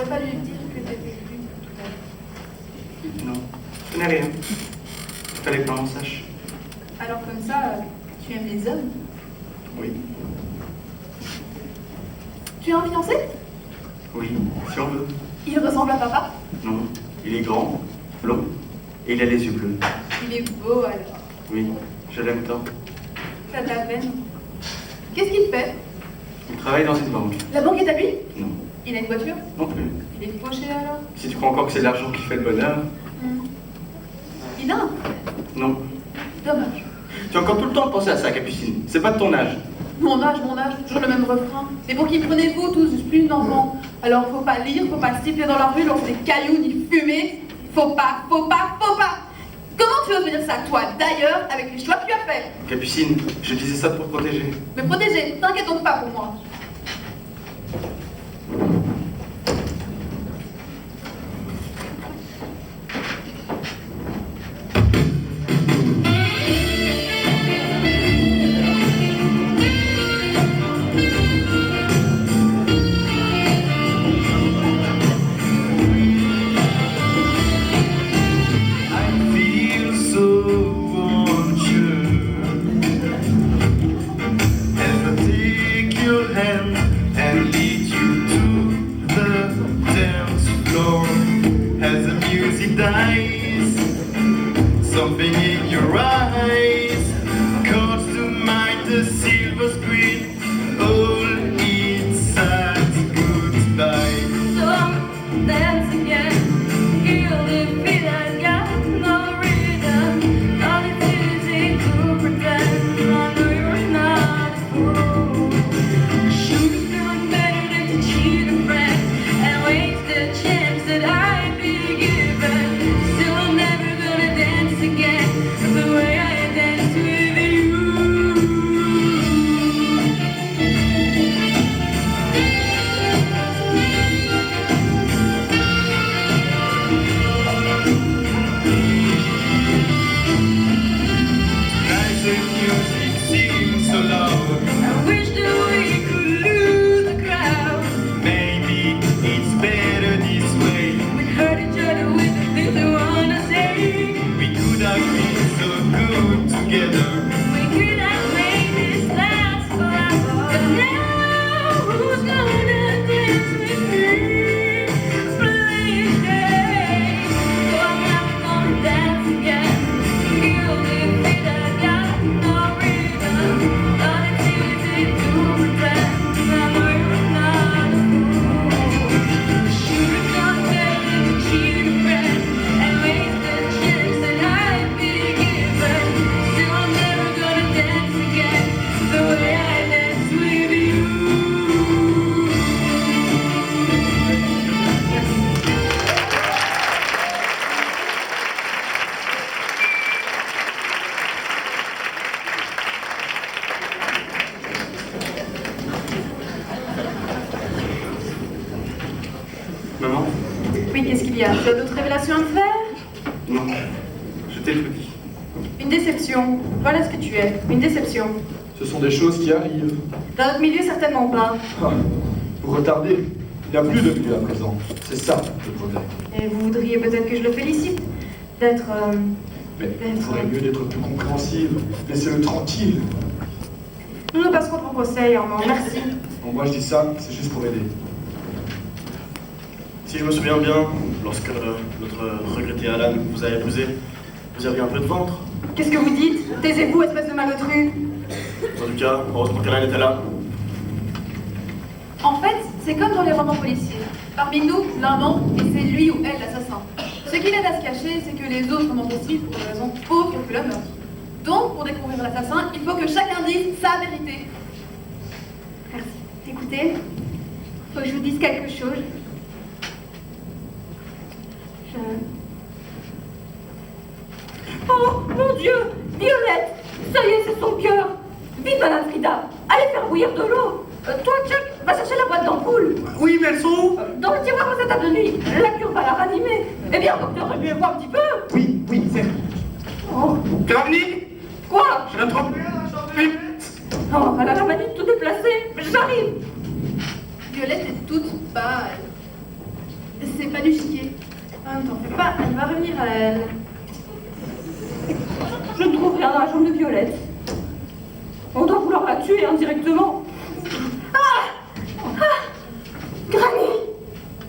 n'aurais pas dû dire que t'étais venu tout à l'heure. Non, ce n'est rien. Il fallait pas en sache. Alors comme ça, tu aimes les hommes? Oui. Tu as un fiancé? Oui, si on veut. Il ressemble à papa? Non, il est grand, blond, et il a les yeux bleus. Il est beau alors. Oui, je l'aime tant. T'as de la peine. Qu'est-ce qu'il fait? Il travaille dans une banque. La banque est à lui? Non, Il a une voiture? non plus. Il est fauché alors? Si tu crois encore que c'est l'argent qui fait le bonheur, Il a un frère. non. Dommage. Tu as encore tout le temps de penser à ça, Capucine. C'est pas de ton âge. Mon âge, toujours le même refrain. Et pour qui prenez-vous tous plus d'enfants? Alors faut pas lire, faut pas siffler dans la rue, lancer des cailloux, ni fumer. Faut pas. Comment tu oses me dire ça, toi, d'ailleurs, avec les choix que tu as faits? Capucine, je disais ça pour te protéger. Me protéger, t'inquiète donc pas pour moi. Something in your eyes calls to mind the silver screen. All inside goodbye. So dance again. You'll feel I got no rhythm. All it's easy to pretend. I know you're not a fool. Should have known better than to cheat a friend and waste the chance that I'd be given. Still I'm never gonna dance again the way I danced with you. Nice and music seems so loud. I wish that we could lose the crowd. Maybe it's better this way. We hurt each other with the things we wanna say. We could have been so good together. We could have made this last forever. But now, who's gonna dance with me? Please stay. So I'm never gonna dance again. Guilty feet, I got no rhythm. But it's easy to pretend. I know you're not a fool. Should've known better to cheat a friend and waste the chance that I'd be given. Still I'm never gonna dance again the way I danced with you. Maman? Oui, qu'est-ce qu'il y a? Tu as d'autres révélations à me faire? Non. Je t'ai tout dit. Une déception. Voilà ce que tu es. Une déception. Ce sont des choses qui arrivent. Dans notre milieu, certainement pas. Ah, vous retardez. Il n'y a plus de milieu à présent. C'est ça le progrès. Et vous voudriez peut-être que je le félicite d'être... Mais il faudrait mieux d'être plus compréhensive. Laissez-le tranquille. Nous nous passerons de vos conseils, Armand. Merci. Bon, moi je dis ça, c'est juste pour aider. Si je me souviens bien, lorsque notre regretté Alan vous a épousé, vous aviez un peu de ventre. Qu'est-ce que vous dites? Taisez-vous, espèce de malotru. En tout cas, heureusement qu'Alan était là. En fait, c'est comme dans les romans policiers. Parmi nous, l'un ment, et c'est lui ou elle l'assassin. Ce qu'il aide à se cacher, c'est que les autres mentent aussi pour des raisons autres que le meurtre. Donc, pour découvrir l'assassin, il faut que chacun dise sa vérité. Merci. Écoutez, faut que je vous dise quelque chose. Oh mon Dieu, Violette, ça y est, c'est son cœur. Vite, Madame Frida, allez faire bouillir de l'eau. Toi, Chuck, va chercher la boîte d'ampoule. Oui, mais elles sont où? Dans le tiroir aux états de nuit, la cure va la ranimer. Eh bien, docteur, remuez-moi un petit peu. Oui, c'est... Oh, Caroline? quoi? Je la trompe. Oh, elle a la manie de tout déplacer. J'arrive. Violette est toute pâle. C'est pas du chiquet. Ah, ne t'en fais pas, elle va revenir à elle. Je ne trouve rien dans la chambre de Violette. On doit vouloir la tuer indirectement. Granny!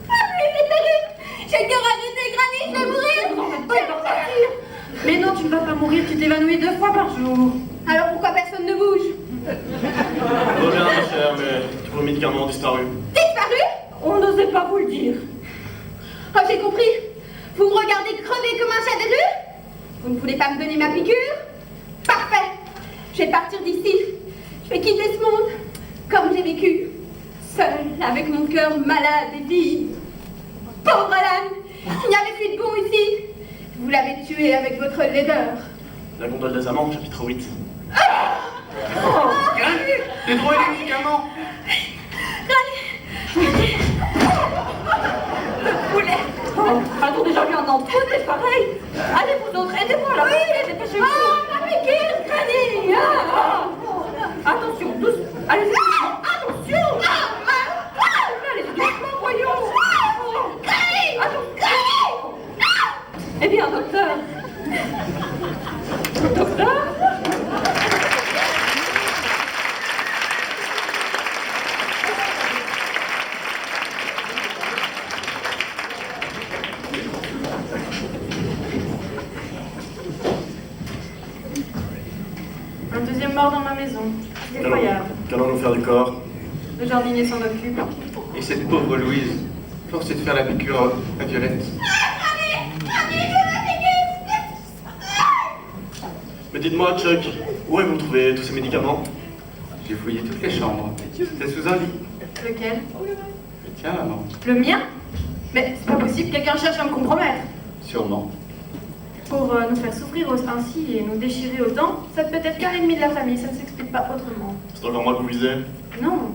C'est terrible! J'ai le cœur arrêté, Granny, je vais mourir! Mais non, tu ne vas pas mourir, tu t'évanouis 2 fois par jour. Alors pourquoi personne ne bouge? Reviens, ma chère, mais tous vos médicaments ont disparu. Disparu? On n'osait pas vous le dire. Oh, j'ai compris. Vous me regardez crever comme un chat de rue? Vous ne voulez pas me donner ma piqûre? Parfait. Je vais partir d'ici. Je vais quitter ce monde comme j'ai vécu. Seule, avec mon cœur malade et vide. Pauvre Alan, il n'y avait plus de bon ici. Vous l'avez tué avec votre laideur. La gondole des amants, chapitre 8. Granny, j'ai trouvé les médicaments. Oh, attendez, j'en viens d'en trouver, c'est pareil. Allez, vous autres, aidez-moi là. Oui, dépêchez-vous. Ma piqûre, Granny! Attention, doucement. Allez, attention. Allez, doucement, voyons. Attention. Eh bien, docteur. Docteur? Un deuxième mort dans ma maison. C'est effroyable. Qu'allons-nous faire du corps? Le jardinier s'en occupe. Et cette pauvre Louise, forcée de faire la piqûre à Violette. Mais dites-moi, Chuck, où avez-vous trouvé tous ces médicaments? J'ai fouillé toutes les chambres. C'était sous un lit. Lequel? Le tien, maman. Le mien? Mais c'est pas possible, quelqu'un cherche à me compromettre. Sûrement. Pour nous faire souffrir ainsi et nous déchirer autant, ça peut être qu'un ennemi de la famille, ça ne s'explique pas autrement. C'est encore moi que vous visez? Non,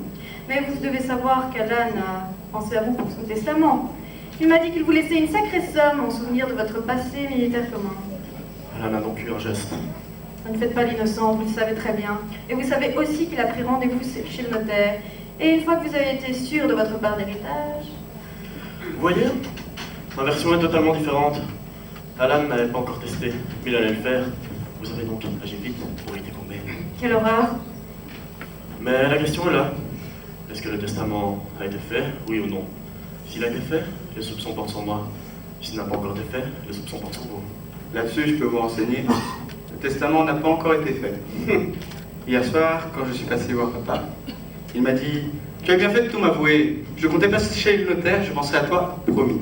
mais vous devez savoir qu'Alan a pensé à vous pour son testament. Il m'a dit qu'il vous laissait une sacrée somme en souvenir de votre passé militaire commun. Alan a donc eu un geste. Ne faites pas l'innocent, vous le savez très bien. Et vous savez aussi qu'il a pris rendez-vous chez le notaire. Et une fois que vous avez été sûr de votre part d'héritage... Vous voyez? Ma version est totalement différente. Alan n'avait pas encore testé, mais il allait le faire. Vous avez donc agi vite pour y décomber. Quelle horreur! Mais la question est là. Est-ce que le testament a été fait, oui ou non? S'il a été fait, les soupçons portent sur moi. S'il n'a pas encore été fait, les soupçons portent sur vous. Là-dessus, je peux vous renseigner. Le testament n'a pas encore été fait. Hier soir, quand je suis passé voir papa, il m'a dit « Tu as bien fait de tout m'avouer. Je comptais passer chez le notaire, je penserai à toi, promis. »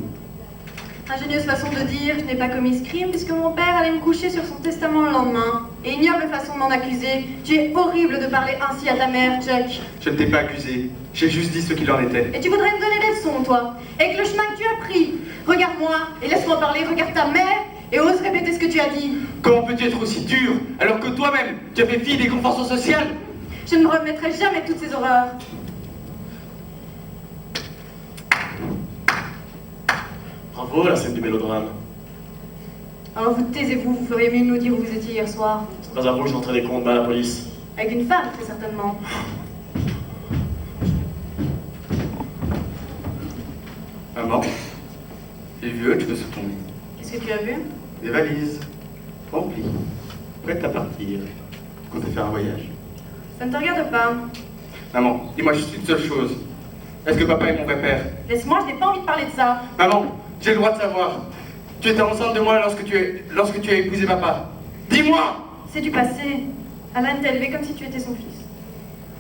Ingénieuse façon de dire, je n'ai pas commis ce crime puisque mon père allait me coucher sur son testament le lendemain. Et ignoble façon de m'en accuser. Tu es horrible de parler ainsi à ta mère, Chuck. Je ne t'ai pas accusé. J'ai juste dit ce qu'il en était. Et tu voudrais me donner des leçons, toi. Avec le chemin que tu as pris. Regarde-moi et laisse-moi parler. Regarde ta mère et ose répéter ce que tu as dit. Comment peux-tu être aussi dur alors que toi-même, tu as fait fi des conventions sociales? Je ne me remettrai jamais de toutes ces horreurs. Bravo, la scène du mélodrame. Alors vous taisez-vous, vous feriez mieux de nous dire où vous étiez hier soir. C'est pas à vous que j'entrais des comptes à la police. Avec une femme, très certainement. Maman, j'ai vu autre chose sur ton lit. Qu'est-ce que tu as vu? Des valises, remplies, prêtes à partir. On comptais faire un voyage. Ça ne te regarde pas. Maman, dis-moi juste une seule chose. Est-ce que papa est mon vrai père? Laisse-moi, je n'ai pas envie de parler de ça. Maman, j'ai le droit de savoir. Tu étais enceinte de moi lorsque tu as épousé papa. Dis-moi! C'est du passé. Alan t'a élevé comme si tu étais son fils.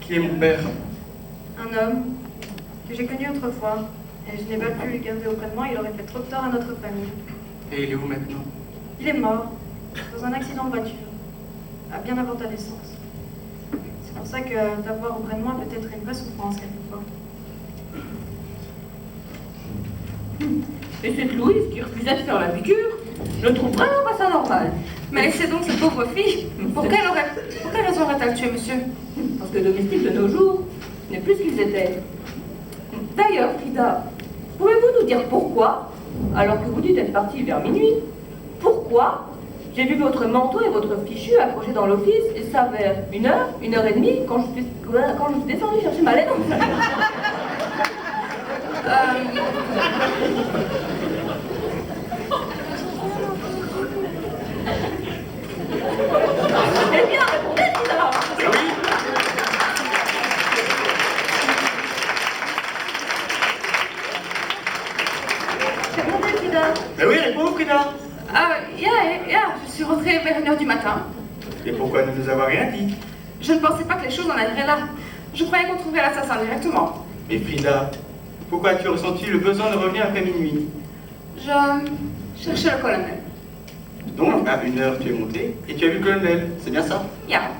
Qui est mon père? Un homme que j'ai connu autrefois. Et je n'ai pas pu le garder auprès de moi, il aurait fait trop de tort à notre famille. Et il est où maintenant? Il est mort, dans un accident de voiture, à bien avant ta naissance. C'est pour ça que t'avoir auprès de moi peut être une vraie souffrance quelquefois. Et cette Louise qui refusait de faire la piqûre, je ne trouve vraiment pas ça normal. Mais laissez donc cette pauvre fille. Pour quelle raison aurait-elle tué, monsieur? Parce que le domestique de nos jours n'est plus ce qu'ils étaient. D'ailleurs, Frida, pouvez-vous nous dire pourquoi, alors que vous dites être partie vers minuit, pourquoi j'ai vu votre manteau et votre fichu accrochés dans l'office, et ça vers 1 heure et demie, quand je suis descendue chercher ma lettre? Eh bien, répondez, Frida. Répondez, Frida. Mais oui, réponds, Frida. Je suis rentrée vers 1h du matin. Et pourquoi ne nous avoir rien dit? Je ne pensais pas que les choses en arriveraient là. Je croyais qu'on trouverait l'assassin directement. Mais Frida, pourquoi as-tu ressenti le besoin de revenir après minuit? Je cherchais le colonel. Donc, à 1h, tu es monté et tu as vu le colonel, c'est bien ça? Yeah.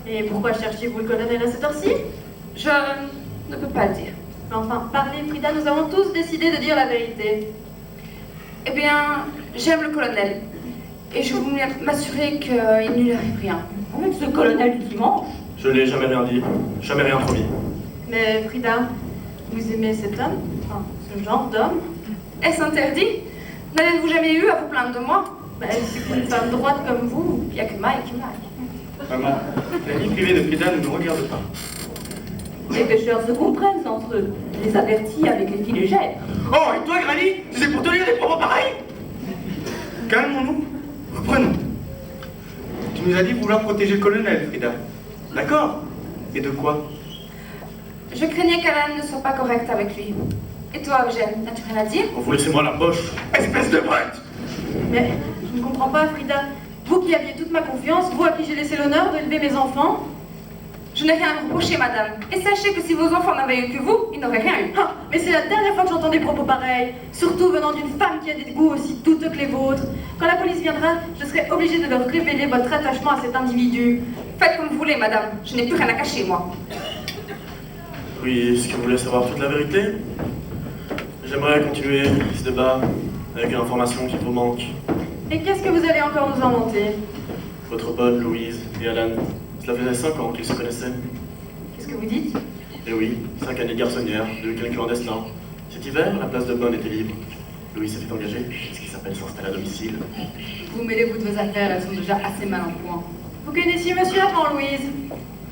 Et pourquoi cherchiez-vous le colonel à cette heure-ci? Je ne peux pas le dire. Mais enfin, parlez, Frida, nous avons tous décidé de dire la vérité. Eh bien, j'aime le colonel. Et je voulais m'assurer qu'il ne lui arrive rien. Avec ce colonel du dimanche. Je n'ai jamais rien dit, jamais rien promis. Mais Frida, vous aimez cet homme? Enfin, ce genre d'homme? Est-ce interdit? N'avez-vous jamais eu à vous plaindre de moi? Ben, c'est qu'une femme droite comme vous, Il n'y a que Mike. Maman, la vie privée de Frida ne nous regarde pas. Les pêcheurs se comprennent entre eux. Les avertis avec les filets légères. Oh, et toi, Granny, c'est pour tenir des propos pareils? Calmons-nous, reprenons. Tu nous as dit vouloir protéger le colonel, Frida. D'accord? Et de quoi? Je craignais qu'Alan ne soit pas correct avec lui. Et toi, Eugène, as-tu rien à dire? Oh, vous laissez-moi la poche. Espèce de brute! Mais je ne comprends pas, Frida. Vous qui aviez toute ma confiance, vous à qui j'ai laissé l'honneur d'élever mes enfants. Je n'ai rien à vous reprocher, madame. Et sachez que si vos enfants n'avaient eu que vous, ils n'auraient rien eu. Ah, mais c'est la dernière fois que j'entends des propos pareils, surtout venant d'une femme qui a des goûts aussi douteux que les vôtres. Quand la police viendra, je serai obligée de leur révéler votre attachement à cet individu. Faites comme vous voulez, madame. Je n'ai plus rien à cacher, moi. Oui, est-ce que vous voulez savoir toute la vérité? J'aimerais continuer ce débat avec une information qui vous manque. Et qu'est-ce que vous allez encore nous inventer? Votre bonne Louise et Alan, cela faisait 5 ans qu'ils se connaissaient. Qu'est-ce que vous dites? Et oui, 5 années garçonnières, de week-end clandestin. Cet hiver, la place de Bonne était libre. Louise s'est fait engager, ce qui s'appelle s'installer à domicile. Vous mêlez-vous de vos affaires, elles sont déjà assez mal en point. Vous connaissiez monsieur avant, Louise?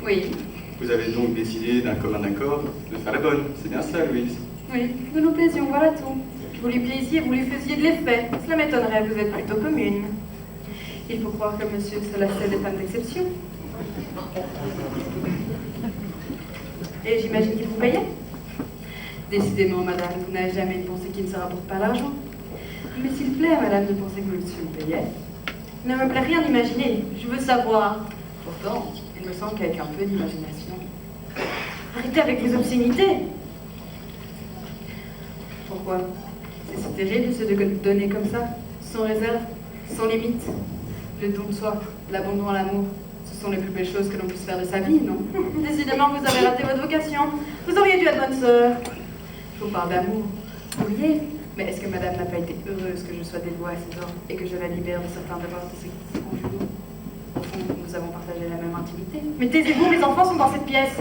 Oui, Vous avez donc décidé d'un commun accord de faire la bonne. C'est bien ça, Louise? oui. Nous nous plaisions, voilà tout. Vous lui plaisiez, vous lui faisiez de l'effet. Cela m'étonnerait, vous êtes plutôt commune. Il faut croire que monsieur se lassait des femmes d'exception. Et j'imagine qu'il vous payait? Décidément, madame, vous n'avez jamais une pensée qui ne se rapporte pas l'argent. Mais s'il plaît à madame de penser que monsieur me payait, Il ne me plaît rien d'imaginer. Je veux savoir. pourtant, il me semble qu'avec un peu d'imagination. Arrêtez avec vos obscénités. Pourquoi? C'est si terrible de se donner comme ça, sans réserve, sans limite. Le don de soi, l'abandon à l'amour, ce sont les plus belles choses que l'on puisse faire de sa vie, non? Décidément, vous avez raté votre vocation. Vous auriez dû être bonne sœur. Je vous parle d'amour. Oubliez. Mais est-ce que madame n'a pas été heureuse que je sois dévouée à ses ordres et que je la libère de certains devoirs de ses conjugaux? Au fond, nous avons partagé la même intimité. Mais taisez-vous, mes enfants sont dans cette pièce.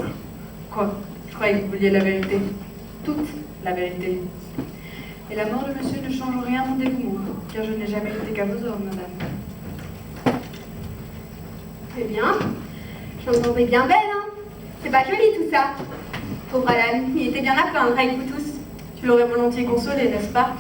Quoi? Je croyais que vous vouliez la vérité. Toute la vérité. Et la mort de monsieur ne change rien à mon dévouement, car je n'ai jamais été qu'à vos ordres, madame. Eh bien, je me trouvais bien belle, hein. C'est pas joli tout ça. Pauvre Alan, il était bien à plaindre avec vous tous. Tu l'aurais volontiers consolé, n'est-ce pas?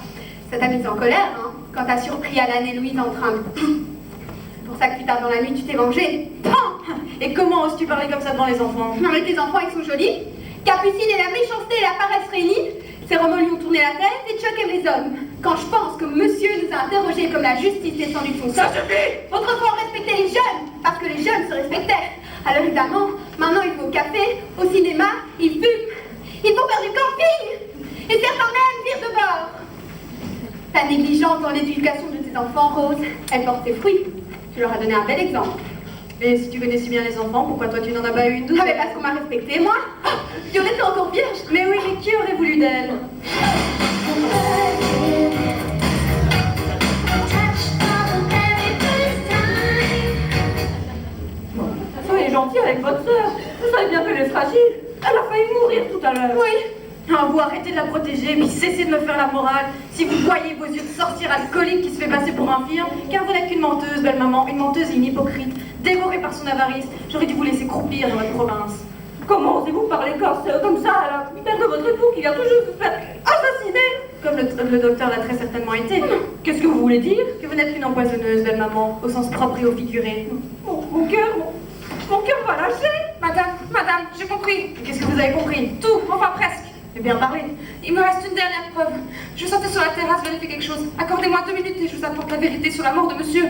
Ça t'a mis en colère, hein, quand t'as surpris Alan et Louise en train de... C'est pour ça que plus tard dans la nuit, tu t'es vengée. Pan! Et comment oses-tu parler comme ça devant les enfants? Non mais tes enfants, ils sont jolis. Capucine et la méchanceté et la paresse réunies, ces remords lui ont tourné la tête et choqué les hommes. Quand je pense que monsieur nous a interrogés comme la justice descendue de son sol, autrefois on respectait les jeunes, parce que les jeunes se respectaient. Alors évidemment, maintenant ils vont au café, au cinéma, ils fument, ils vont faire du camping, et certains même virent de bord. Ta négligence dans l'éducation de tes enfants, Rose, elle porte ses fruits. Tu leur as donné un bel exemple. Mais si tu connais si bien les enfants, pourquoi toi tu n'en as pas eu une douce? Ah mais parce qu'on m'a respectée, moi. Violette est encore vierge. Mais oui, mais qui aurait voulu d'elle? Soyez gentil avec votre sœur. Vous savez bien qu'elle est fragile. Elle a failli mourir tout à l'heure. Oui. Ah, vous arrêtez de la protéger, puis cessez de me faire la morale. Si vous voyez vos yeux de sortir alcoolique qui se fait passer pour un firme, car vous n'êtes qu'une menteuse, belle maman, une menteuse et une hypocrite, dévorée par son avarice. J'aurais dû vous laisser croupir dans votre province. Comment osez-vous parler comme ça à la mère de votre votre époux qui vient toujours se faire assassiner, Comme le docteur l'a très certainement été. Qu'est-ce que vous voulez dire? Que vous n'êtes qu'une empoisonneuse, belle maman, au sens propre et au figuré. Mon cœur va lâcher. Madame, j'ai compris. Qu'est-ce que vous avez compris? Tout, enfin presque. Eh bien, parlez. Il me reste une dernière preuve. Je sortais sur la terrasse vérifier quelque chose. Accordez-moi 2 minutes et je vous apporte la vérité sur la mort de monsieur.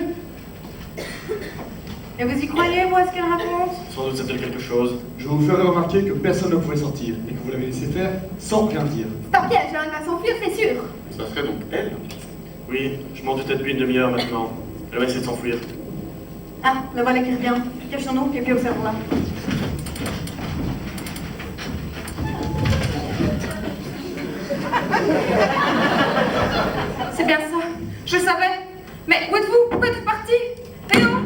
Et vous y croyez, vous, à ce qu'elle raconte? Sans doute c'est-elle quelque chose. Je vous ferai remarquer que personne ne pouvait sortir et que vous l'avez laissé faire sans rien dire. C'est un piège, elle va s'enfuir, c'est sûr. Ça serait donc elle. Oui, je m'en doutais depuis une demi-heure maintenant. Elle va essayer de s'enfuir. Ah, la voilà qui revient. Cachons-nous et puis observons-la. C'est bien ça. Je le savais. Mais où êtes-vous? Pourquoi êtes-vous parti? Eh non!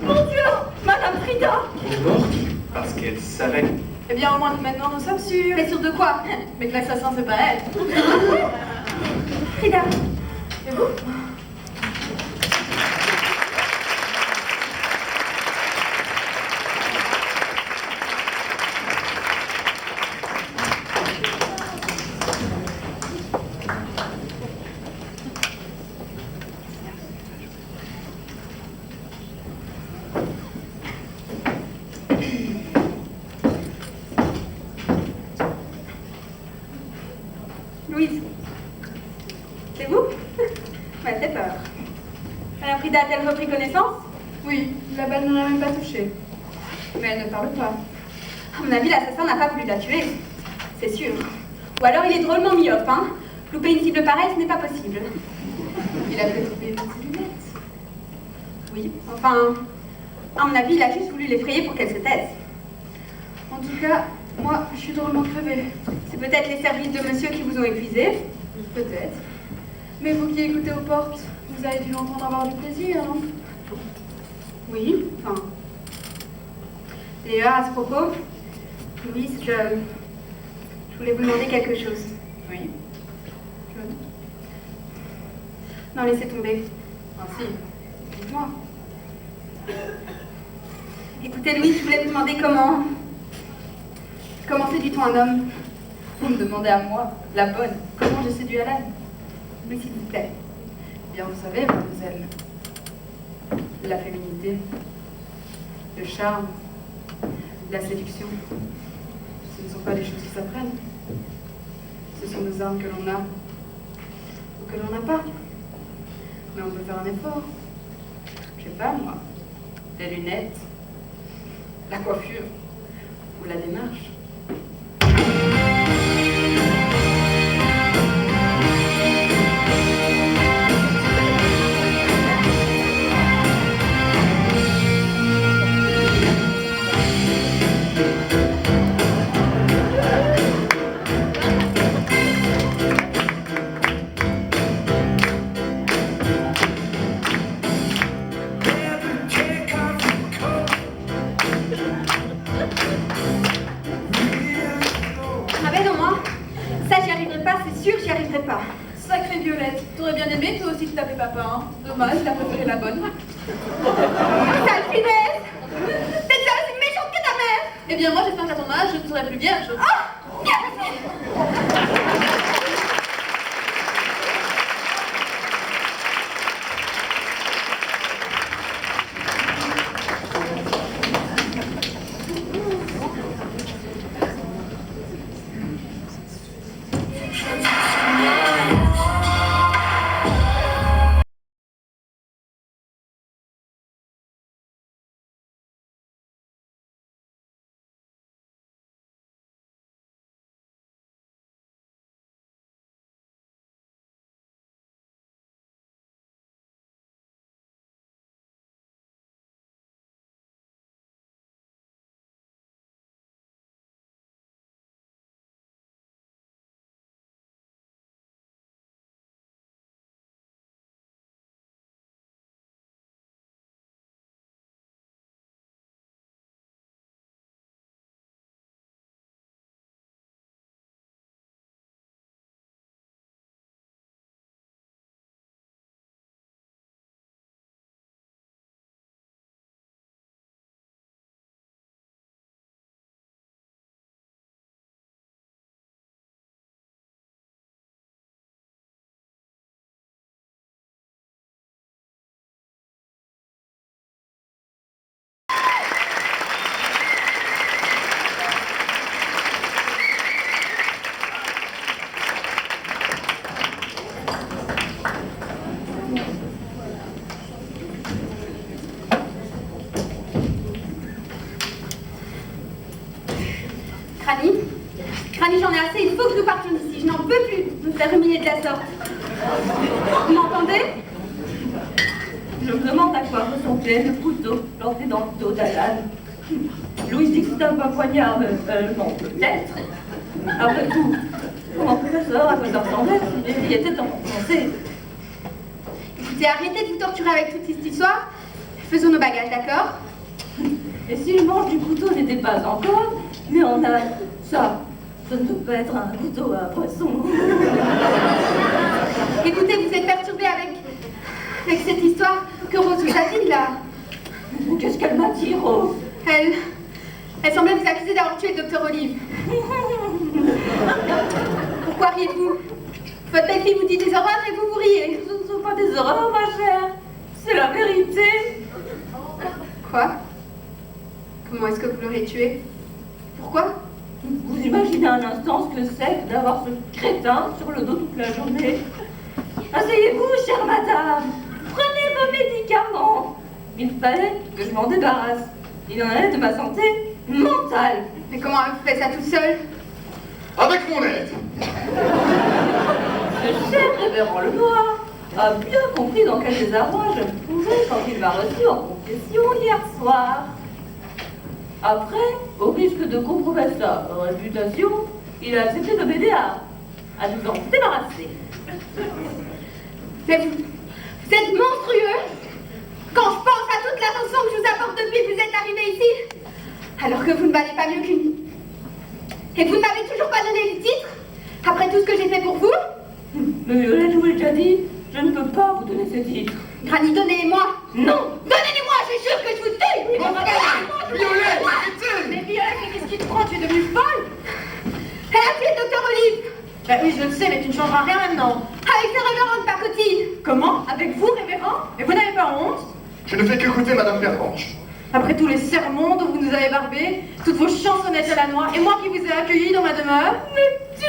Mon Dieu, Madame Frida. Elle est morte? Parce qu'elle savait. Eh bien, au moins maintenant nous sommes sûrs. Mais sûr de quoi? Mais que l'assassin, c'est pas elle. Frida, Et vous? Louise. C'est vous? Ouais, fait peur. Madame Frida a-t-elle repris connaissance? Oui, la balle ne l'a même pas touchée. Mais elle ne parle pas. À mon avis, l'assassin n'a pas voulu la tuer. C'est sûr. Ou alors il est drôlement myope, hein? Louper une cible pareille, ce n'est pas possible. Il a peut-être oublié ses lunettes. Oui, enfin, à mon avis, il a juste voulu l'effrayer pour qu'elle se taise. En tout cas, moi, je suis drôlement crevée. C'est peut-être les services de monsieur qui vous ont épuisé. Peut-être. Mais vous qui écoutez aux portes, vous avez dû l'entendre avoir du plaisir, non? Oui, enfin. D'ailleurs, à ce propos, Louise, je voulais vous demander quelque chose. Oui. Non, laissez tomber. Ah si, dites-moi. Écoutez, Louise, je voulais vous demander comment séduit-on un homme? Vous me demandez à moi, la bonne, comment j'ai séduit Alan? Oui, s'il vous plaît. Eh bien, vous savez, mademoiselle, la féminité, le charme, la séduction, ce ne sont pas des choses qui s'apprennent. Ce sont des armes que l'on a ou que l'on n'a pas. Mais on peut faire un effort. Je sais pas, moi, les lunettes, la coiffure ou la démarche. Ah ben non, moi, ça j'y arriverai pas, c'est sûr, j'y arriverai pas. Sacrée Violette, t'aurais bien aimé toi aussi de taper papa, hein? Dommage, il a préféré la bonne. Sale finesse! T'es déjà aussi méchante que ta mère! Eh bien moi j'espère qu'à ton âge je ne serai plus vierge. Oh! Bien! Granny, j'en ai assez, il faut que nous partions d'ici. Je n'en peux plus de nous faire humilier de la sorte. Vous m'entendez? Je me demande à quoi ressemblait le couteau planté dans le dos d'Alan. Louise dit que c'est un poignard, non, peut-être. Après tout, comment peut ça savoir à quoi ça ressemblait si les filles étaient enfoncées? Écoutez, arrêtez de vous torturer avec toute cette histoire. Faisons nos bagages, d'accord? Et si le manche du couteau n'était pas encore, mais on a ça. Ça ne peut pas être un couteau à poisson. Écoutez, vous êtes perturbé avec cette histoire que Rose vous a dit, là. Qu'est-ce qu'elle m'a dit, Rose? Elle semblait vous accuser d'avoir tué le docteur Olive. Pourquoi riez-vous? Votre belle-fille vous dit des horreurs et vous riez. Ce ne sont pas des horreurs, ma chère. C'est la vérité. Quoi? Comment est-ce que vous l'aurez tué? Pourquoi? Vous imaginez un instant ce que c'est que d'avoir ce crétin sur le dos toute la journée? Asseyez-vous, chère madame. Prenez vos médicaments. Il fallait que je m'en débarrasse. Il en allait de ma santé mentale. Mais comment vous faites ça toute seule? Avec mon aide. Le cher révérend Lenoir a bien compris dans quel désarroi je me trouvais quand il m'a reçu en confession hier soir. Après, au risque de compromettre sa réputation, il a accepté de m'aider à nous en débarrasser. Mais vous êtes monstrueux! Quand je pense à toute l'attention que je vous apporte depuis que vous êtes arrivé ici, alors que vous ne valez pas mieux qu'une... Et que vous ne m'avez toujours pas donné le titre, après tout ce que j'ai fait pour vous? Mais Violette, je vous l'ai déjà dit, je ne peux pas vous donner ce titre. Granny, donnez-les-moi! Non! Donnez-les-moi, je jure que je vous tue! Violette, arrêtez! Mais Violette, mais qu'est-ce qui te prend? Tu es devenue folle? Elle a tué le docteur Olive! Bah oui, je le sais, mais tu ne changeras rien maintenant. Avec sa révérende pacotille! Comment? Avec vous, révérend? Et vous n'avez pas honte? Je ne fais qu'écouter Madame Pervenche. Après tous les sermons dont vous nous avez barbés, toutes vos chansonnettes à la noix, et moi qui vous ai accueillis dans ma demeure. Mais tu...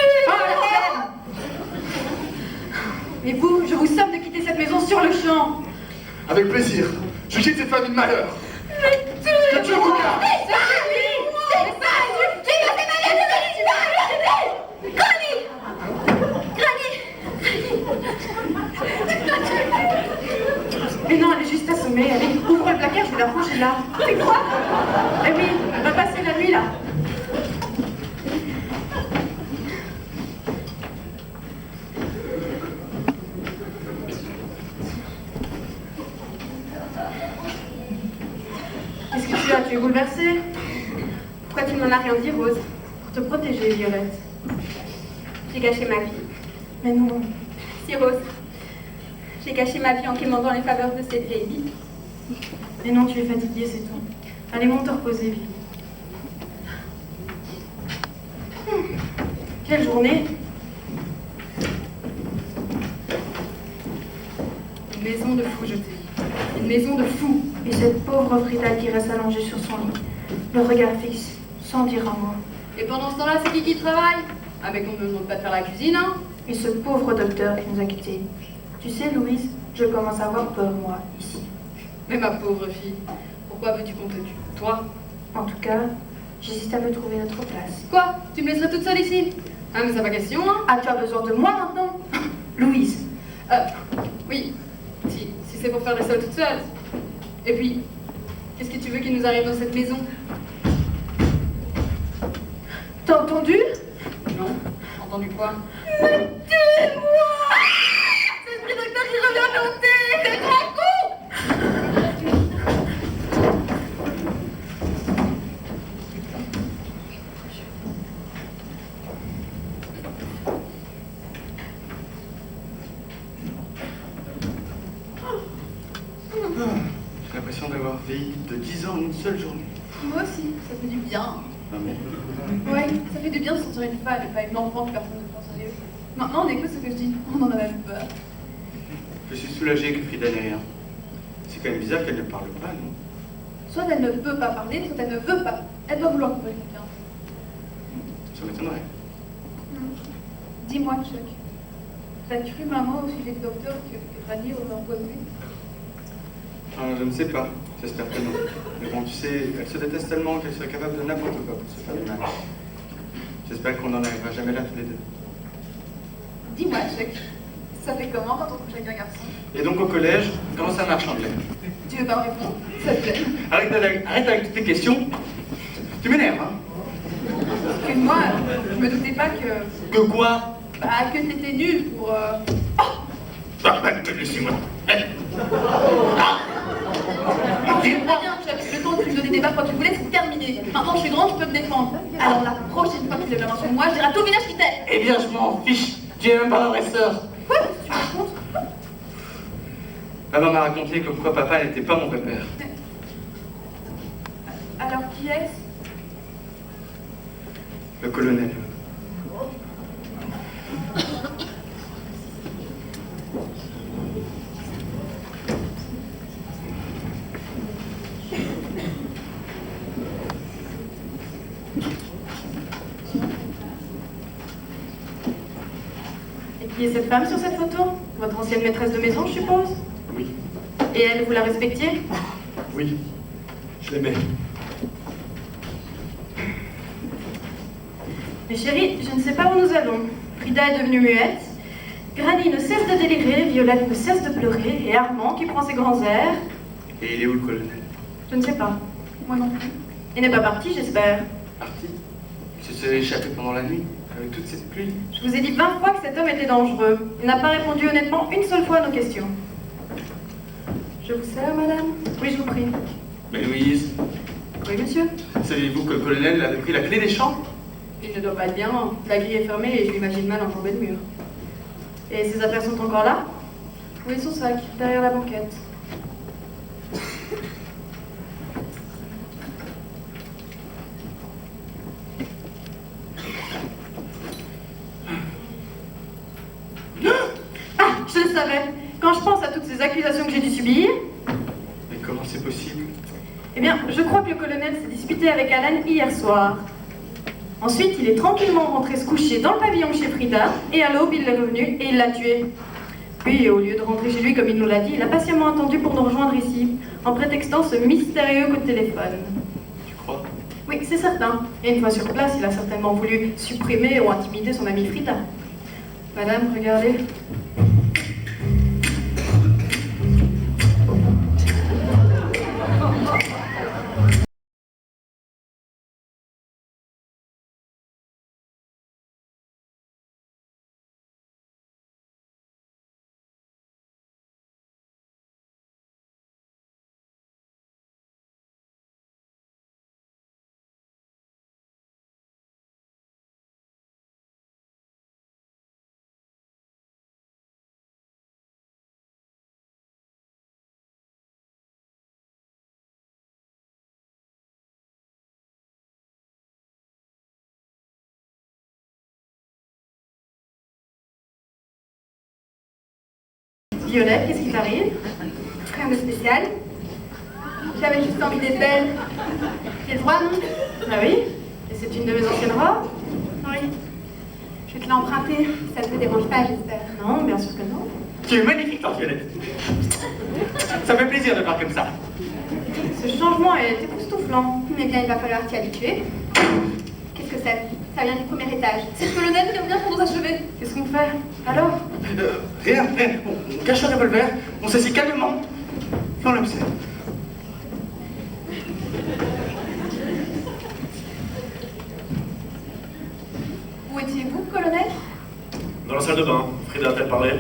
Et vous, je vous somme de quitter cette maison sur le champ. Avec plaisir. Je quitte cette famille de malheur. Que Dieu vous garde. C'est ça, lui! C'est ça! J'ai cassé ma lettre de Granny! Mais non, elle est juste assommée. Allez, ouvre le placard, je vais la ranger là. C'est quoi? Eh oui, elle va passer la nuit là. Qu'est-ce que tu as? Tu es bouleversée? Pourquoi tu ne m'en as rien dit, Rose? Pour te protéger, Violette. J'ai gâché ma vie. Mais non. Si, Rose. J'ai gâché ma vie en quémandant les faveurs de cette vieille vie. Mais non, tu es fatiguée, c'est tout. Allez, monte te reposer, Vivi. Quelle journée! Une maison de fou, je te dis. Une maison de fou. Et cette pauvre Frida qui reste allongée sur son lit, le regard fixe, sans dire un mot. Et pendant ce temps-là, c'est qui travaille? Ah, mais qu'on ne me demande pas de faire la cuisine, hein? Et ce pauvre docteur qui nous a quittés. Tu sais, Louise, je commence à avoir peur, moi, ici. Mais ma pauvre fille, pourquoi veux-tu qu'on te tue? Toi? En tout cas, j'hésite à me trouver notre place. Quoi? Tu me laisserais toute seule ici? Ah, mais c'est pas question, hein? Ah, tu as besoin de moi maintenant? Louise. Oui, si c'est pour faire des sols toute seule. Et puis, qu'est-ce que tu veux qu'il nous arrive dans cette maison? T'as entendu? Non, entendu quoi? Tuez-moi! C'est le docteur qui revient chanter! C'est grand coup! J'ai l'impression d'avoir vécu de 10 ans en une seule journée. Moi aussi, ça fait du bien. Ah bon? Ouais, ça fait du bien de sentir une femme et pas une enfant que personne ne prend au sérieux. Maintenant, on écoute ce que je dis. On en a même peur. Je suis soulagé que Frida n'ait rien. C'est quand même bizarre qu'elle ne parle pas, non? Soit elle ne peut pas parler, soit elle ne veut pas. Elle doit vouloir trouver quelqu'un. Ça m'étonnerait. Dis-moi, Chuck. T'as cru maman au sujet du docteur que Granny aurait empoisonné? Je ne sais pas. J'espère que non. Mais bon, tu sais, elle se déteste tellement qu'elle serait capable de n'importe quoi pour se faire du mal. J'espère qu'on n'en arrivera jamais là tous les deux. Dis-moi, Chuck, ça fait comment quand on couche avec un garçon? Et donc au collège, comment ça marche l'anglais? Tu veux pas me répondre? Ça te plaît? Arrête avec toutes tes questions. Tu m'énerves, hein? Excuse-moi, je me doutais pas que... Que quoi? Bah, que t'étais nul pour... Laissez-moi. Rien, Chuck, le temps que tu me donnais des baffes quand tu voulais, c'est terminé. Maintenant, je suis grande, je peux me défendre. Alors la prochaine fois que tu lèves la main sur moi, je dirai à tout le village qui t'aime. Eh bien, je m'en fiche. Tu es même pas un vrai sœur. Quoi? Tu me racontes? Maman m'a raconté comme quoi papa n'était pas mon vrai père. Alors qui est-ce? Le colonel. Et qui est cette femme sur cette photo? Votre ancienne maîtresse de maison, je suppose? Oui, Et elle, vous la respectiez? oui, je l'aimais. Mais chérie, je ne sais pas où nous allons. Frida est devenue muette. Granny ne cesse de délirer, Violette ne cesse de pleurer, et Armand qui prend ses grands airs. Et il est où le colonel? Je ne sais pas. Moi non plus. Il n'est pas parti, j'espère. Parti. Il se serait échappé pendant la nuit, avec toute cette pluie. Je vous ai dit 20 fois que cet homme était dangereux. Il n'a pas répondu honnêtement une seule fois à nos questions. Je vous sers, madame? Oui, je vous prie. Mais Louise, Oui, monsieur? saviez-vous que le colonel avait pris la clé des champs? Il ne doit pas être bien loin. La grille est fermée et je l'imagine mal enjambé de mur. Et ses affaires sont encore là? Oui, son sac, derrière la banquette. Ah, je le savais. Quand je pense à toutes ces accusations que j'ai dû subir, Mais comment c'est possible? eh bien, je crois que le colonel s'est disputé avec Alan hier soir. Ensuite, il est tranquillement rentré se coucher dans le pavillon chez Frida, et à l'aube, il est revenu et il l'a tué. Puis, au lieu de rentrer chez lui comme il nous l'a dit, il a patiemment attendu pour nous rejoindre ici, en prétextant ce mystérieux coup de téléphone. Tu crois? Oui, c'est certain. Et une fois sur place, il a certainement voulu supprimer ou intimider son amie Frida. Madame, regardez. Violette, qu'est-ce qui t'arrive? Rien de spécial. J'avais juste envie d'être belle. J'ai le droit, non? Ah oui? Et c'est une de mes anciennes robes? Oui. Je vais te l'emprunter. Ça ne te dérange pas, j'espère. Non, bien sûr que non. Tu es magnifique, toi, Violette. Ça me fait plaisir de voir comme ça. Ce changement est époustouflant. Mais bien, il va falloir t'y habituer. Qu'est-ce que c'est? Ça vient du premier étage. C'est le colonel qui revient pour nous achever. Qu'est-ce qu'on fait? Alors? Rien. On cache le revolver, on s'assied calmement, et on l'observe. Où étiez-vous, colonel? Dans la salle de bain, Frida a-t-elle parlé?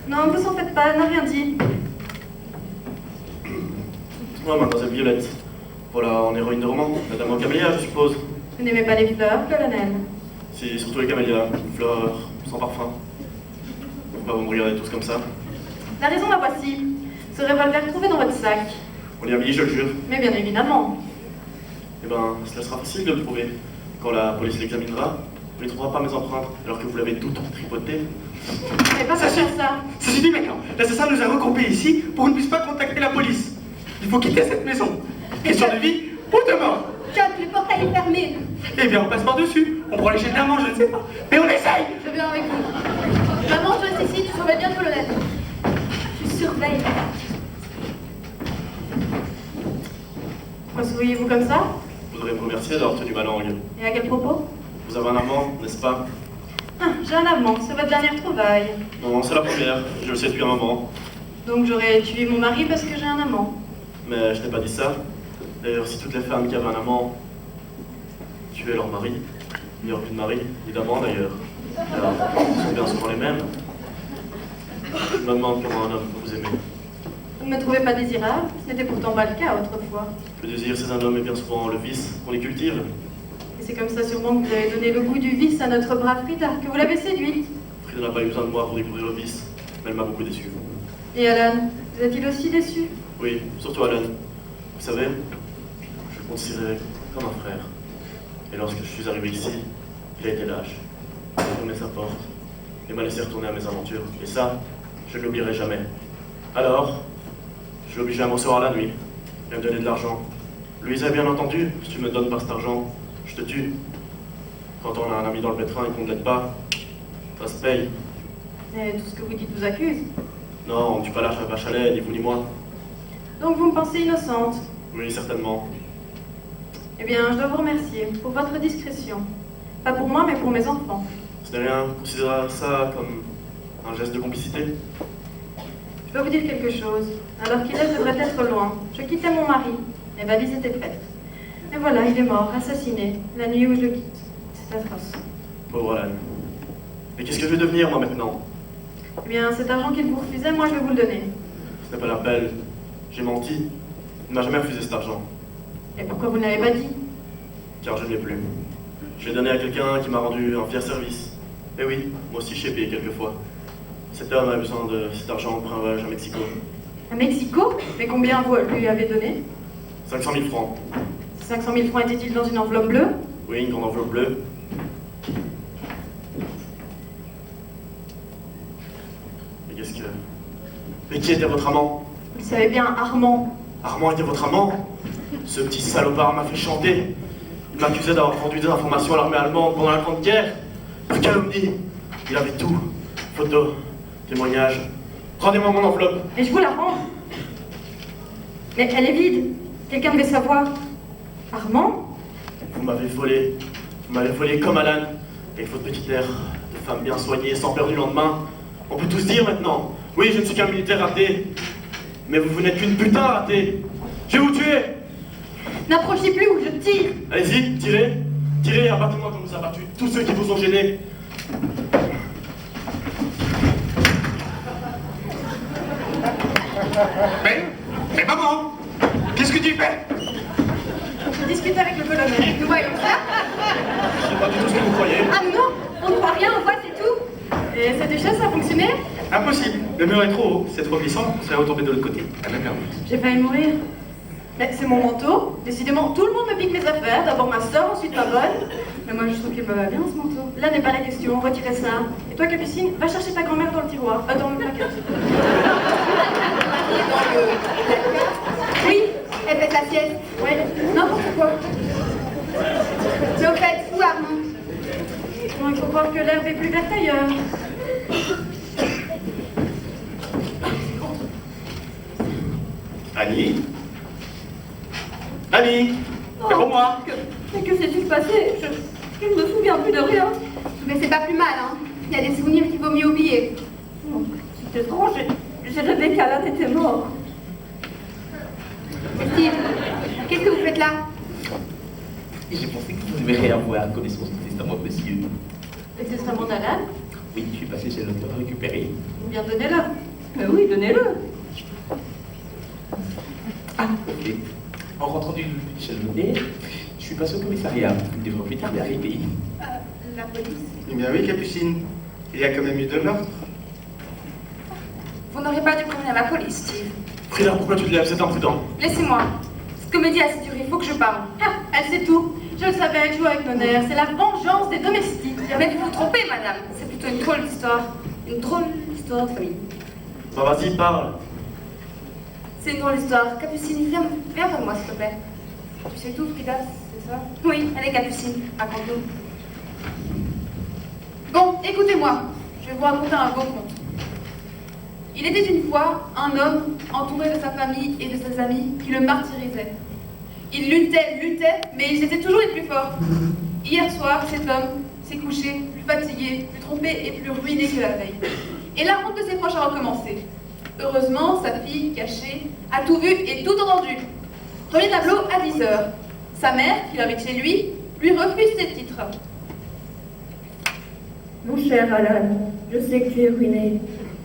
Non, ne vous en faites pas, elle n'a rien dit. Ouais, mademoiselle Violette. Voilà, en héroïne de roman, Madame aux camélias, je suppose. Vous n'aimez pas les fleurs, colonel? Si, surtout les camélias, fleurs, sans parfum. Pourquoi vous me regardez tous comme ça? La raison la voici. Ce revolver trouvé dans votre sac. On l'y a mis, je le jure. Mais bien évidemment. Eh ben, cela sera facile de le prouver. Quand la police l'examinera, vous ne trouverez pas mes empreintes, alors que vous l'avez toutes tripotées. Mais pas faire ça. Ça suffit maintenant. L'assassin nous a regroupés ici pour qu'on ne puisse pas contacter la police. Il faut quitter cette maison. Question de vie ou de mort. Chuck, le portail est fermé. Eh bien, on passe par-dessus. On prend l'échelle d'un manche, je ne sais pas. Mais on essaye. Je viens avec vous. Maman, je reste ici, tu surveilles bien le colonel. Je surveille. Pourquoi souriez-vous comme ça? Vous voudrez me remercier d'avoir tenu ma langue. Et à quel propos? Vous avez un amant, n'est-ce pas? Ah, j'ai un amant, c'est votre dernière trouvaille. Non, c'est la première, je le sais depuis un moment. Donc j'aurais tué mon mari parce que j'ai un amant. Mais je n'ai pas dit ça. D'ailleurs, si toutes les femmes qui avaient un amant tuaient leur mari, il n'y aurait plus de mari, ni d'amant d'ailleurs. Car ils sont bien souvent les mêmes. Je me demande comment un homme peut vous aimer. Vous ne me trouvez pas désirable? Ce n'était pourtant pas le cas autrefois. Le désir, c'est un homme et bien souvent le vice qu'on les cultive. Et c'est comme ça sûrement que vous avez donné le goût du vice à notre brave Frida, que vous l'avez séduite. Frida n'a pas eu besoin de moi pour découvrir le vice, mais elle m'a beaucoup déçu. Et Alan, vous êtes-il aussi déçu? Oui, surtout Alan. Vous savez, je le considérais comme un frère. Et lorsque je suis arrivé ici, il a été lâche. Il a fermé sa porte et m'a laissé retourner à mes aventures. Et ça, je ne l'oublierai jamais. Alors, je l'ai obligé à me recevoir la nuit et à me donner de l'argent. Louise a bien entendu, si tu me donnes pas cet argent, je te tue. Quand on a un ami dans le pétrin et qu'on ne l'aide pas, ça se paye. Et tout ce que vous dites vous accuse. Non, on ne tue pas la vache à lait, ni vous ni moi. Donc vous me pensez innocente? Oui, certainement. Eh bien, je dois vous remercier pour votre discrétion. Pas pour moi, mais pour mes enfants. Ce n'est rien, considérez ça comme un geste de complicité. Je dois vous dire quelque chose. Alors qu'il est, je devrais être loin. Je quittais mon mari. Mes valises étaient prêtes. Mais voilà, il est mort, assassiné, la nuit où je le quitte. C'est atroce. Pauvre Alan. Mais qu'est-ce que je vais devenir, moi, maintenant? Eh bien, cet argent qu'il vous refusait, moi, je vais vous le donner. Ce n'est pas l'appel. J'ai menti. Il ne m'a jamais refusé cet argent. Et pourquoi vous ne l'avez pas dit? Car je ne l'ai plus. Je l'ai donné à quelqu'un qui m'a rendu un fier service. Et oui, moi aussi j'ai payé quelquefois. Cet homme a besoin de cet argent pour un voyage à Mexico. À Mexico? Mais combien vous lui avez donné? 500 000 francs. 500 000 francs étaient-ils dans une enveloppe bleue? Oui, une grande enveloppe bleue. Mais qu'est-ce que... Mais qui était votre amant? Vous le savez bien, Armand. Armand était votre amant? Ce petit salopard m'a fait chanter. Il m'accusait d'avoir vendu des informations à l'armée allemande pendant la Grande Guerre. Par calomnie. Il avait tout. Photos, témoignages. Rendez-moi mon enveloppe. Et je vous la rends. Mais elle est vide. Quelqu'un devait savoir. Armand? Vous m'avez volé. Vous m'avez volé comme Alan. Avec votre petit air de femme bien soignée, sans peur du lendemain. On peut tous dire maintenant. Oui, je ne suis qu'un militaire raté. Mais vous n'êtes qu'une putain ratée. Je vais vous tuer. N'approchez plus ou je tire. Allez-y, tirez. Tirez et abattez-moi comme vous avez abattu tous ceux qui vous ont gêné. Mais maman, qu'est-ce que tu fais? Je discute avec le colonel. Nous voyons ça. Je sais pas du tout ce que vous croyez. Ah non, on ne voit rien, on voit, c'est tout. Et cette chose, ça a fonctionné? Impossible. Le mur est trop haut, c'est trop glissant, on serait retombé de l'autre côté. Ah, d'accord. J'ai failli mourir. Mais c'est mon manteau. Décidément, tout le monde me pique mes affaires. D'abord ma soeur, ensuite ma bonne. Mais moi, je trouve qu'il me va bien ce manteau. Là n'est pas la question, retirez ça. Et toi, Capucine, va chercher ta grand-mère dans le tiroir. Dans le placard. Oui, elle fait sa sieste. Ouais, n'importe quoi. Mais au fait, où Armand? Non, il faut croire que l'herbe est plus verte ailleurs. Annie? Annie? C'est pour moi? Mais que s'est-il passé? Je ne me souviens plus de rien. Mais c'est pas plus mal, hein. Il y a des souvenirs qu'il vaut mieux oublier. Oh, c'est étrange, j'ai rêvé qu'Alan était mort. Steve, qu'est-ce que vous faites là? J'ai pensé que vous devriez avoir connaissance du testament de monsieur. Le testament d'Alan? Oui, je suis passé chez le notaire récupérer. Bien, donnez-le. Mais oui, donnez-le. Ah, ok. En rentrant chez le notaire, je suis passé au commissariat. Des jours plus tard, il est arrivé. La police. Eh bien oui, Capucine. Il y a quand même eu 2 meurtres. Vous n'aurez pas dû prévenir la police, Steve. Frida, pourquoi tu te lèves? C'est imprudent. Laissez-moi. Cette comédie a duré, il faut que je parle. Ah, elle sait tout. Je le savais, elle joue avec nos nerfs. C'est la vengeance des domestiques. Mais vous vous trompez, madame. C'est plutôt une drôle d'histoire. Une drôle d'histoire de famille. Bah vas-y, parle. C'est une drôle d'histoire. Capucine, viens vers moi, s'il te plaît. Tu sais tout, Frida, c'est ça? Oui, elle est Capucine. Raconte-nous. Bon, écoutez-moi. Je vais vous raconter un beau conte. Il était une fois un homme entouré de sa famille et de ses amis qui le martyrisaient. Ils luttaient, mais ils étaient toujours les plus forts. Hier soir, cet homme s'est couché plus fatigué, plus trompé et plus ruiné que la veille. Et la honte de ses proches a recommencé. Heureusement, sa fille, cachée, a tout vu et tout entendu. Premier tableau à 10 heures. Sa mère, qui l'avait chez lui refuse ses titres. Mon cher Alan, je sais que tu es ruiné.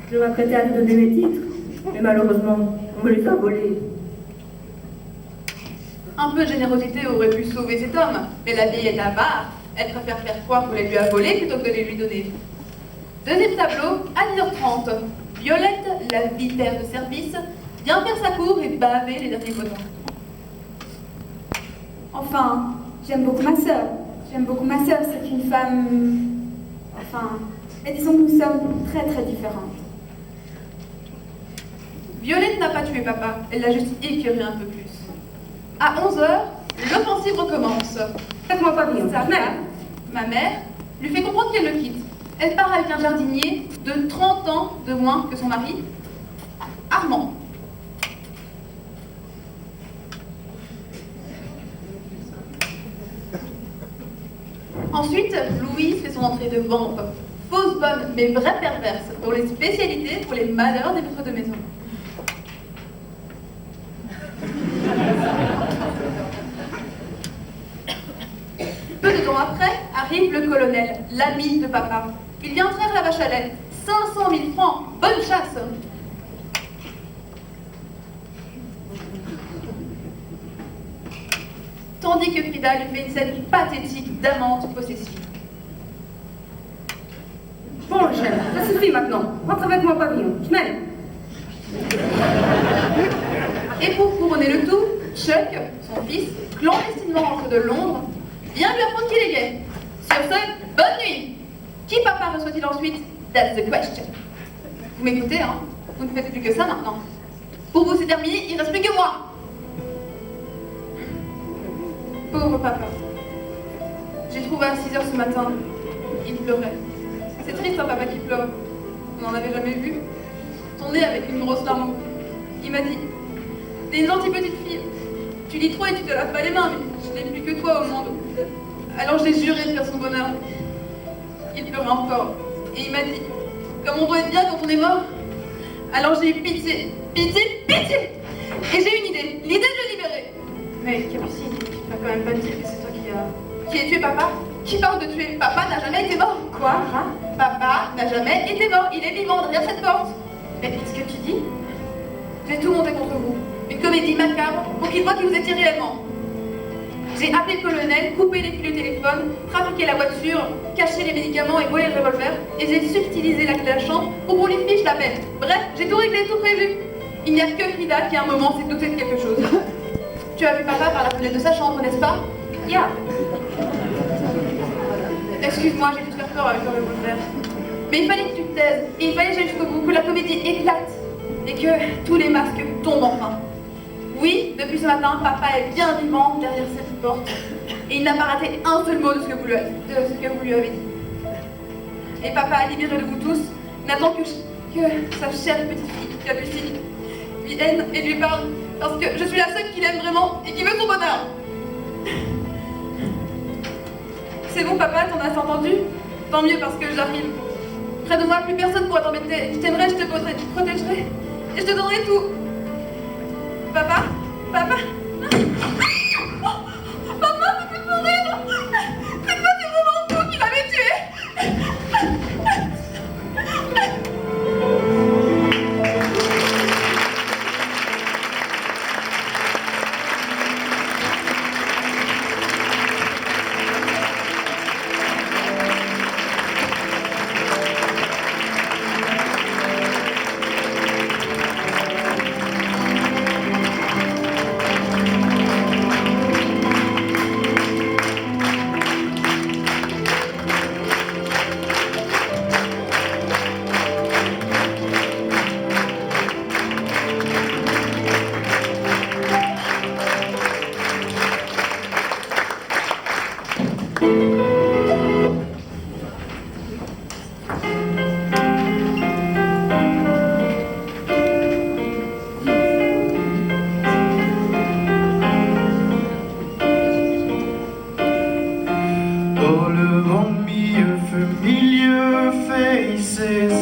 Je m'apprêtais à te donner mes titres, mais malheureusement, on me les a volés. Un peu de générosité aurait pu sauver cet homme, mais la vieille est avare. Elle préfère faire croire qu'on les lui a volés plutôt que de les lui donner. Deuxième tableau, à 10h30. Violette, la vipère de service, vient faire sa cour et baver les derniers votants. Enfin, j'aime beaucoup ma sœur. J'aime beaucoup ma sœur, c'est une femme... Enfin, mais disons que nous sommes très très différentes. Violette n'a pas tué papa, elle l'a juste écœuré un peu plus. À 11h, l'offensive recommence. Faites-moi pas bien. Sa femme, ma mère, lui fait comprendre qu'elle le quitte. Elle part avec un jardinier de 30 ans de moins que son mari, Armand. Ensuite, Louise fait son entrée de vampe. Fausse bonne, mais vraie perverse, dont les spécialités pour les malheurs des maîtres de maison. Peu de temps après, arrive le colonel, l'ami de papa. Il vient traire la vache à lait. 500 000 francs, bonne chasse. Tandis que Frida lui fait une scène pathétique d'amante possessive. Bon, chef, ça suffit maintenant. Rentre avec moi, pavillon. Je m'aime. Et pour couronner le tout, Chuck, son fils, clandestinement rentré de Londres, vient lui apprendre qu'il est gay. Sur ce, bonne nuit. Qui papa reçoit-il ensuite? That's the question. Vous m'écoutez, hein? Vous ne faites plus que ça maintenant. Pour vous, c'est terminé, il ne reste plus que moi. Pauvre papa. J'ai trouvé à 6h ce matin. Il pleurait. C'est triste un papa qui pleure. On n'en avait jamais vu. Son nez avec une grosse larme. Il m'a dit, t'es une gentille petite fille. Tu lis trop et tu te laves pas les mains, mais je n'ai plus que toi au monde. Alors j'ai juré de faire son bonheur. Il pleurait encore. Et il m'a dit, comme on doit être bien quand on est mort. Alors j'ai eu pitié. Pitié, pitié. Et j'ai une idée. L'idée de le libérer. Mais Capucine, tu vas quand même pas me dire que c'est toi Qui a tué papa? Qui parle de tuer? Papa n'a jamais été mort. Quoi, hein? Papa n'a jamais été mort. Il est vivant derrière cette porte. Mais qu'est-ce que tu dis? J'ai tout monté contre vous. Une comédie macabre pour qu'il voit qui vous étiez réellement. J'ai appelé le colonel, coupé les fils du téléphone, trafiqué la voiture, caché les médicaments et volé le revolver, et j'ai subtilisé la clé de la chambre pour qu'on lui fiche la peine. Bref, j'ai tout réglé, tout prévu. Il n'y a que Frida qui à un moment s'est doutée de quelque chose. Tu as vu papa par la fenêtre de sa chambre, n'est-ce pas? Ya. Excuse-moi, j'ai dû te faire peur avec le revolver. Mais il fallait que tu te taises, et il fallait que j'aille jusqu'au bout, que la comédie éclate, et que tous les masques tombent enfin. Oui, depuis ce matin, papa est bien vivant derrière cette porte, et il n'a pas raté un seul mot de ce que vous lui avez dit. Et papa a libéré de vous tous, n'attend que sa chère petite fille, Capucine, lui aime et lui parle, parce que je suis la seule qu'il aime vraiment et qui veut son bonheur. C'est bon papa, t'en as entendu? Tant mieux parce que j'arrive. Près de moi, plus personne pourra t'embêter. Je t'aimerai, je te protégerai. Et je te donnerai tout. Papa? Papa? Papa, tu peux mourir! C'est toi, c'est mon enfant qui m'avait tué! Around me are familiar faces,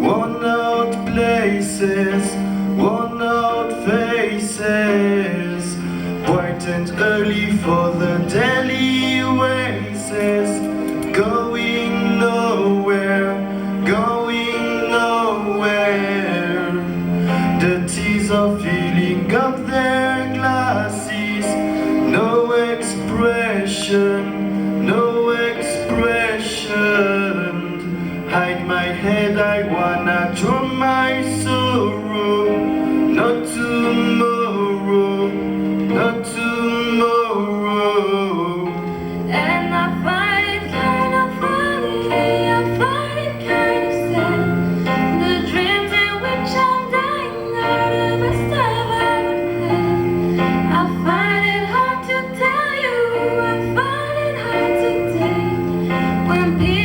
worn out places, worn out faces, bright and early for the daily races, going nowhere, going nowhere. The tears are filling up their glasses, no expression, no expression. Hide my head, I wanna drown my sorrow. Not tomorrow, not tomorrow. And I find it kind of funny, I find it kind of sad. The dreams in which I'm dying are the best I've ever had. I find it hard to tell you, I find it hard to take when people